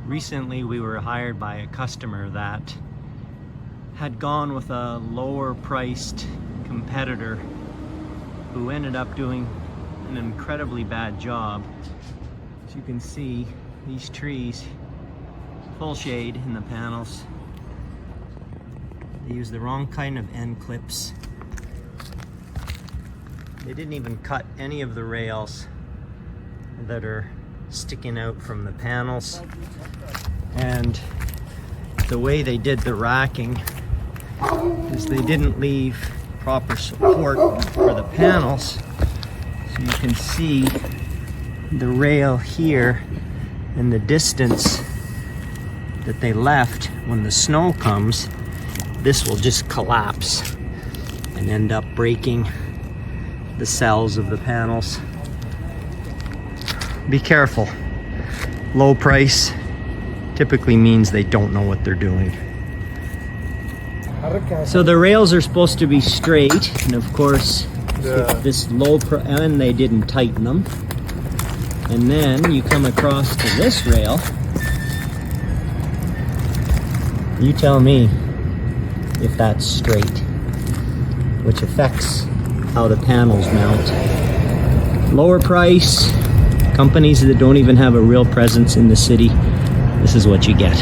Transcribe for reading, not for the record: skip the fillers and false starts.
Recently we were hired by a customer that had gone with a lower priced competitor who ended up doing an incredibly bad job. As you can see, these trees, full shade in the panels. They used the wrong kind of end clips. They didn't even cut any of the rails that are sticking out from the panels. And the way they did the racking is they didn't leave proper support for the panels. So you can see the rail here and the distance that they left. When the snow comes, this will just collapse and end up breaking the cells of the panels. Be careful. Low price typically means they don't know what they're doing. So the rails are supposed to be straight, and of course this and they didn't tighten them. And then you come across to this rail. You tell me if that's straight, which affects how the panels mount. Lower price, companies that don't even have a real presence in the city, this is what you get.